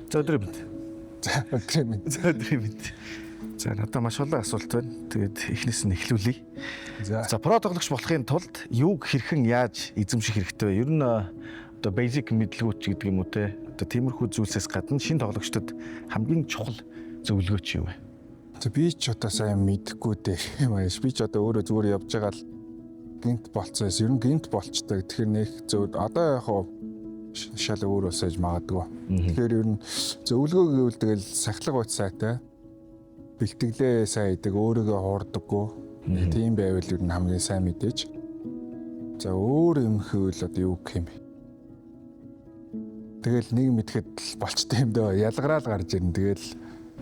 За өдрийн мэнд. За өдрийн мэнд. За өдрийн мэнд. За надад маш олон асуулт байна. Тэгээд эхнээс нь эхлүүлье. За про тоглогч болохын тулд юуг хэрхэн яаж эзэмших хэрэгтэй вэ? Ер нь одоо basic мэдлгүүч гэдэг юм уу те. Одоо тиймэрхүү зүйлсээс гадна шинэ тоглогчдод хамгийн чухал зөвлөгөөч юу вэ? За би ч одоо сайн мэдэхгүй дээ юм ааш. Би ч одоо өөрөө зүгээр явж байгаа л гинт болцоос ер нь гинт болчтой. Тэгэхээр нэг зөв одоо яг шал өөр усаж магадгүй. Тэгэхээр ер нь зөвлөгөө гэвэл тэгэл сахилга бат сайтай. Бэлтгэлээ сайн идэг, өөрийгөө хуурдаггүй. Тийм байвал ер нь хамгийн сайн мэдээж. За өөр юм хэвэл одоо юу гэх юм бэ? Тэгэл нэг мэдхэд болчтой юм даа. Ялгараал гарч ирнэ. Тэгэл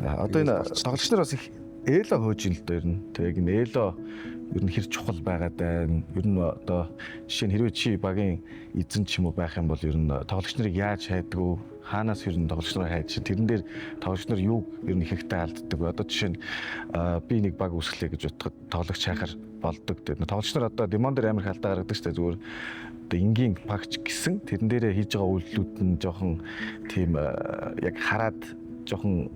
одоо энэ тоглогч нар бас их ээло хөөж ин л дээ ер нь. Тэг энэ ээло ер нь хэр чухал байгаад байна. Ер нь одоо жишээ нь хэрвээ чи багийн эзэн ч юм уу байх юм бол ер нь тоглогч нарыг яаж хайдгүй, хаанаас ер нь тоглогч нарыг хайж, тэрэн дээр тоглогч нар юуг ер нь ихэнхдээ алддаг вэ? Одоо жишээ нь би нэг баг үүсгэлээ гэж бодоход тоглогч хайхаар болдог. Тэгээд тоглогч нар одоо демон дээр амар халдаа гаргадаг шүү дээ. Зүгээр одоо энгийн багч гисэн тэрэн дээрээ хийж байгаа үйлдэлүүд нь жоохон тийм яг хараад жоохон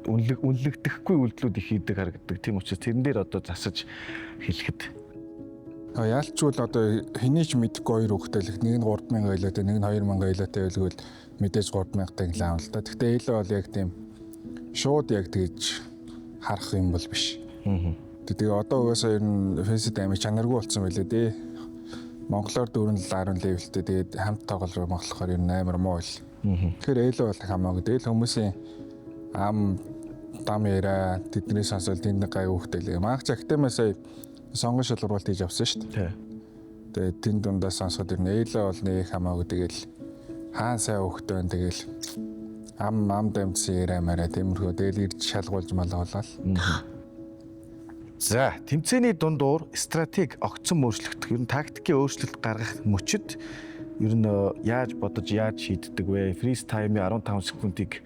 үнэлэгдэхгүй үйлдэлүүд их хийдэг харагддаг. Тийм учраас тэрэн дээр одоо засаж хэлэхэд яалчгүй л одоо хэнийг ч мэдэхгүй хоёр хүүхдээ л нэг нь 3000 айлаатай, нэг нь 2000 айлаатай байлгүй мэдээж 3000 таг лаав л да. Гэхдээ ээлээ бол яг тийм шууд яг тэгж харах юм бол биш. Тэгээ одоо угаасаа ер нь фэнси даймаг чанаргүй болсон байлээ дээ. Монголоор 4-10 левелтэй тэгээд хамт тоглол болохоор ер нь амар муу л. Тэгэхээр ээлээ бол хамаагүй. Тэгэл хүмүүсийн ам дам яра тэдний сонсол тэнд гай хүүхдээ л. Маах чагтамаа сая сонгон шалгуулалт хийж авсан шүү дээ. Тэгээд тэнд дундаа сонсоход ер нь ээлээ бол нэг хамаагүй. Тэгэл хаан сайн хүүхдээ байна. Тэгэл ам дамжсан яриа мараа тиймэрхүү тэгэл ирж шалгуулж малгуулаад. За тэмцээний дундуур стратеги огцон өөрчлөгдөх, ер нь тактикийн өөрчлөлт гаргах мөчид ер нь яаж бодож яаж шийддэг вэ? Фриз таймын 15 секундыг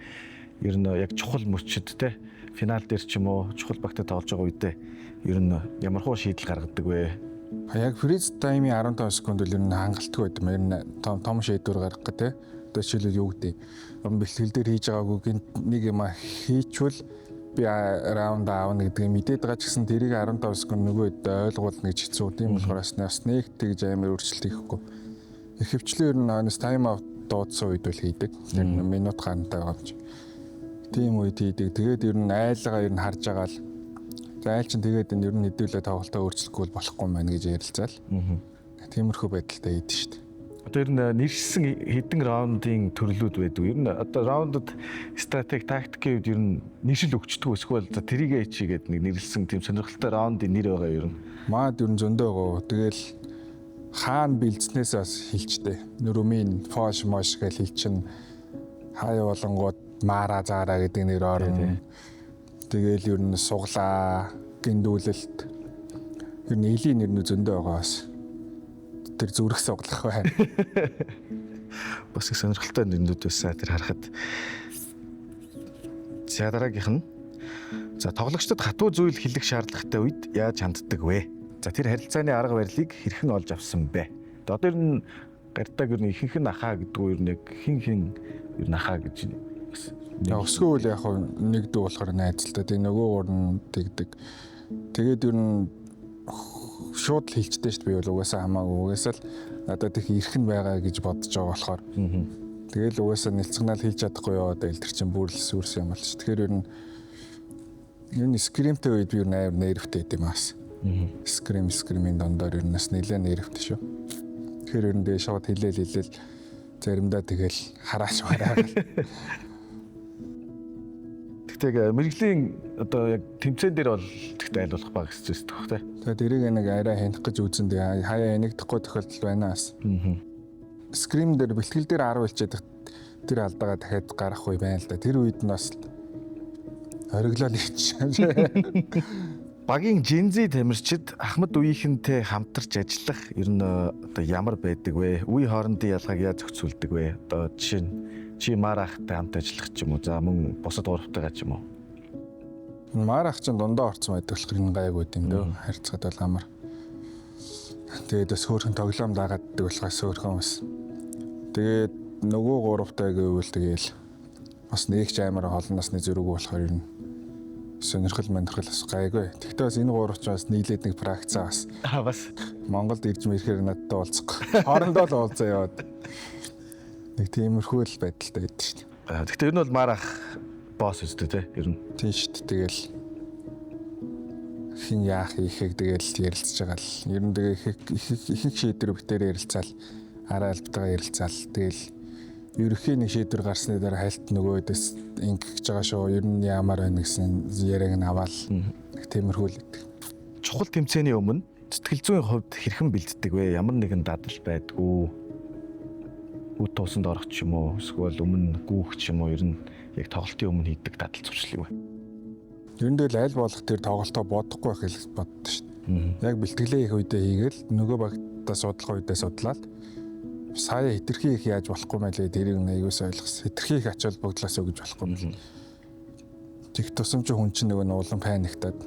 ер нь яг чухал мөчид те финал дээр ч юм уу чухал багтаа тоглож байгаа үедээ ер нь ямархуу шийдэл гаргадаг вэ? Яг фриз таймын 15 секунд л ер нь хангалттай байд юм. Ер нь том шийдвэр гаргах гэх те. Одоо жишээлбэл юу гэдэг юм бэлтгэл дээр хийж байгаагүй нэг юм хийчвэл би раунд аавна гэдгийг мэдээд байгаа ч гэсэн тэрийг 15 секунд нөгөөд ойлгуулна гэж хэцүү. Тийм болохоор бас нэг тэгж амар өөрчлөлт хийхгүй. Хөвчлэн ер нь тайм аут дуудсан үед л хийдэг. Тэр минут хаантай байгаа юм чи. Тийм үед хийдэг. Тэгээд ер нь айлгаа ер нь харж байгаа л за айл чинь тэгээд энэ ер нь хэдүүлээ тоглолтоо өөрчлөхгүй болохгүй мэн гэж ярилцаал. Тиймэрхүү байдалтай хийдэг шүү дээ. Одоо ер нь нэршсэн хэдэн раундын төрлүүд байдаг. Ер нь одоо раундад стратеги тактикийн үед ер нь нэршил өгчдөг эсвэл за тэрийгээ чигээд нэг нэрлсэн тийм сонирхолтой раундын нэр байгаа ер нь. Маад ер нь зөндөө гоо. Тэгэл хаана бэлдснээс бас хэлчтэй. Нүрүмийн фош мош гэж хэлчин хай болонгууд мара заараа гэдэг нэр орно. Тэгэл ер нь суглаа, гиндүүлэлт. Ер нь элийн нэр нь зөндөө байгаа бас. Тэр зүрх суглах байна. Бас их сонирхолтой нэрнүүд байсан тэр харахад. За дараагийнх нь. За тоглогчдод хатуу зүйл хэлэх шаардлагатай үед яаж ханддаг вэ? За тэр харилцааны арга барилыг хэрхэн олж авсан бэ? Одоо ер нь гартаг ер нь ихэнх нь ахаа гэдгүү ер нь яг хин ер нь ахаа гэж бас. Өсгөөл яг нэгдүү болохоор найзалтай. Тэгээ нөгөөгөр нь тэгдэг. Тэгээд ер нь шууд л хэлчтэй шүү дээ. Би бол угаасаа хамаагүй. Угаасаа л надад их эрхэн байгаа гэж бодож байгаа болохоор. Тэгэл угаасаа нэлцгнаал хэлж чадахгүй яваад байл тэр чинь бүр л сүрс юм болж. Тэгэхээр ер нь скримтэй үед би амар нервтэй байд юм аас. Скримийн дондор ер нь бас нэлээд нервтэй шүү. Тэгэхээр ер нь дэ шууд хэлээл заримдаа тэгэл харааш мараагаад. Тэгтээ мэрэгжлийн одоо яг тэмцээн дээр бол тэгтээ айлуулах баг хэвчээс тох тий. Тэгээд тэрийг нэг арай хянах гэж үзэн дээ. Хаяа энэгдэхгүй тохиолдол байна ас. Скрим дээр бэлтгэл дээр 10 хэлчихэд тэр алдаагаа дахиад гарах үе байна л да. Тэр үед нь бас ориглол хийчих. Багийн Жензи тамирчид Ахмад үеийнхэнтэй хамтарч ажиллах ер нь одоо ямар байдаг вэ? Үе хоорондын ялгааг яаж зохицуулдаг вэ? Одоо жишээ нь чи Марахтай хамт ажиллах ч юм уу, за мөн бусад гуравтайгаа ч юм уу. Марах ч дундаа орцсон байдаг болохоор энэ гайг байт юм дөө. Харьцаад бол амар. Тэгээд бас хөөрхөн тоглоом дагаад болохоор хөөрхөн бас. Тэгээд нөгөө гуравтай гэвэл тэгээл бас нэгч амар олон насны зэрэг болохоор ер нь сонирхол бас гайгүй. Тэгтээ бас энэ гуравч бас нийлээд нэг практикаа бас Монголд ирж мэрэхээр надтай уулзах. Хоорондоо л уулзаа яваад. Нэг тиймэрхүү л байдалтай байдаг шүү дээ. Гэхдээ ер нь бол марах босс үстэй те ер нь. Тийм шүү дээ. Тэгэл хин яах ихийг тэгэл ярилцж байгаа л. Ер нь тэгээ их шийдвэр битээр ярилцаал араа албатайгаа ярилцаал. Тэгэл ерөнхийн нэг шийдвэр гарсны дараа хальт нөгөөдөөс ингэж байгаа шүү. Ер нь ямар байна гэсэн яриаг нь аваал. Тиймэрхүү л гэдэг. Чухал тэмцээний өмнө сэтгэл зүйн хувьд хэрхэн бэлддэг вэ? Ямар нэгэн дадал байдгүй? Үт туусанд орох ч юм уу? Эсвэл өмнө гүүх ч юм уу? Ер нь яг тоглолтын өмнө хийдэг дадал зуршлыг вэ? Ер нь л аль болох тэр тоглолтоо бодохгүй байх гэж боддоо шүү дээ. Яг бэлтгэлээ их үедээ хийгээл нөгөө багтаа судалгаа үедээ судлаад сая хитрхи их яаж болохгүй мэлээ тэрийг аягуус ойлгос. Хитрхи их ач холбогдлоос өгж болохгүй мэлээ. Тэг тусамж хүн чинь нөгөө улам паниктаад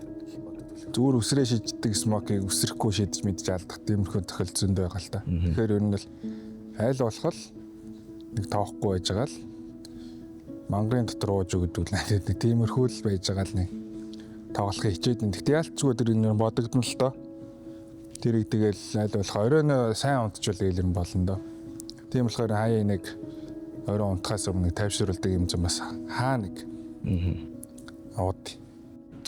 зүгээр үсрээ шийддэг смокийг үсрэхгүй шийдэж мэдж алдах тиймэрхүү тохиолдол зөндөө байгаа л та. Тэгэхээр ер нь л аль болох нэг тоохгүй байж байгаа л мангарын дотор ууж өгдөг л нэг тиймэрхүү л байж байгаа л нэг тоглохыг хичээд нэг. Тэгтээ ялцгүй тэр энэ бодогдно л доо. Тэрийг тэгэл аль болох оройн сайн унтчихвал гээл юм болно доо. Тийм болохоор хаяа нэг оройн унтахаас өмнө тайвшруулдаг юм зам бас хаа нэг. Аваад.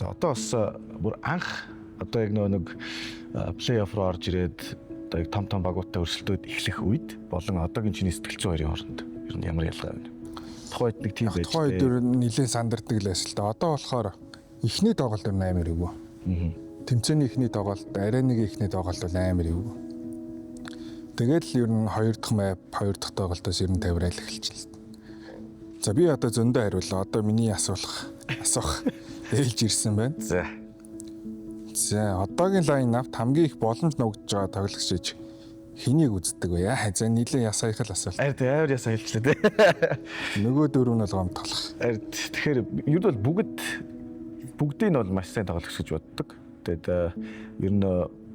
За одоо бас бүр анх одоо яг нэг плей-офф руу орж ирээд одоо яг том багуудтай өрсөлдөөд эхлэх үед болон одоогийн чиний сэтгэл зүйн хоёрын хооронд ер нь ямар ялгаа байна? Тухайд нэг тийм байж. Тухайд ер нь нэлээд сандардаг л байсан л да. Одоо болохоор эхний тоглолт ер нь амар өвөө. Тэмцээний эхний тоглолт, ареныг эхний тоглолт бол амар өвөө. Тэгээд л ер нь хоёр дахь тоглолтоос ер нь тавирал эхэлчихлээ. За би одоо зөндөө хариулаа. Одоо миний асуух ээлж ирсэн байна. За одоогийн лайн апт хамгийн их боломж ногдож байгаа тоглогч гэж хэнийг үздэг вэ? За нийлээ ясаахал асуулт. Амар ясаа хэлчихлээ те. Нөгөө дөрөв нь бол гомдлох. Тэгэхээр ер нь бол бүгдийг нь бол маш сайн тоглогч гэж боддог. Тэгээд ер нь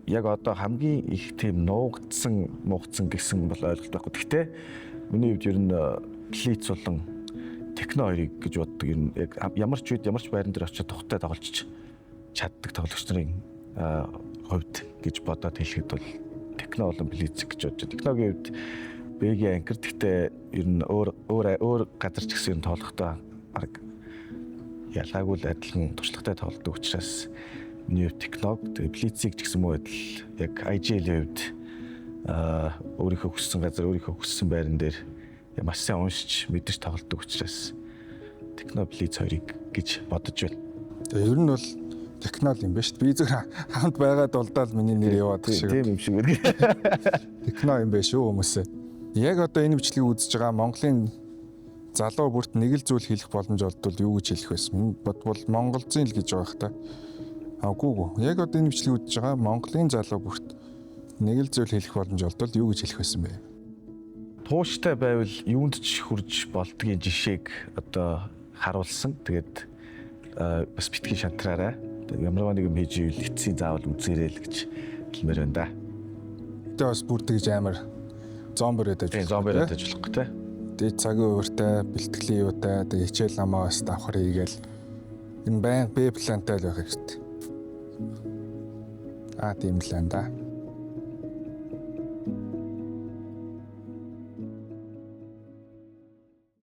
яг одоо хамгийн их тийм нуугдсан гэсэн бол ойлголт байхгүй. Гэхдээ миний хувьд ер нь Блиц болон Техно хоёрыг гэж боддог. Ер нь яг ямар ч үед ямар ч байран дээр очиж тухтай тоглож чаддаг тоглогч нарын хувьд гэж бодоод хэлэхэд бол Техно болон Блиц гэж бодож. Техногийн хувьд Бэгийн анкер гэхдээ ер нь өөр газар ч гэсэн тоглохдоо баг ялгаагүй л адилхан туршлагатай тоглодог учраас миний хувьд Техног Блицийг ч гэсэн муу адил яг IGL-ийн хувьд өөрийнхөө хүссэн газар өөрийнхөө хүссэн байран дээр маш сайн уншиж мэдэрч тоглодог учраас Техно Блиц хоёрыг гэж бодож байна. Тэгээ ер нь бол Технол юм ба шүү дээ. Би зөвхөн хамт байгаад болдоо л миний нэр яваад шиг. Тийм юм шиг байдаг. Техно юм ба шүү хүмүүсээ. Яг одоо энэ бичлэгийг үзэж байгаа Монголын залуу бүрт нэг л зүйл хэлэх боломж олдвол юу гэж хэлэх байсан? Бодвол Монголзын л гэж байгаа хта. Агуугүй. Яг одоо энэ бичлэгийг үзэж байгаа Монголын залуу бүрт нэг л зүйл хэлэх боломж олдвол юу гэж хэлэх байсан бэ? Тууштай байвал юунд ч хүрж болдгийн жишээг одоо харуулсан. Тэгээд бас битгий шантраарай. Ямар нэг юм хийж ивэл эцсийн заавал үзээрэй л гэж хэлмээр байна да. Тэгээ бас бүр тэгж амар зомбер ядаж болох гэх тээ. Тэгээ цагийн ууртай, бэлтгэлийн юутай, тэгээ хичээл намаас давхар хийгээл энэ баян Б плантай л байх хэрэгтэй. Тийм л энэ да.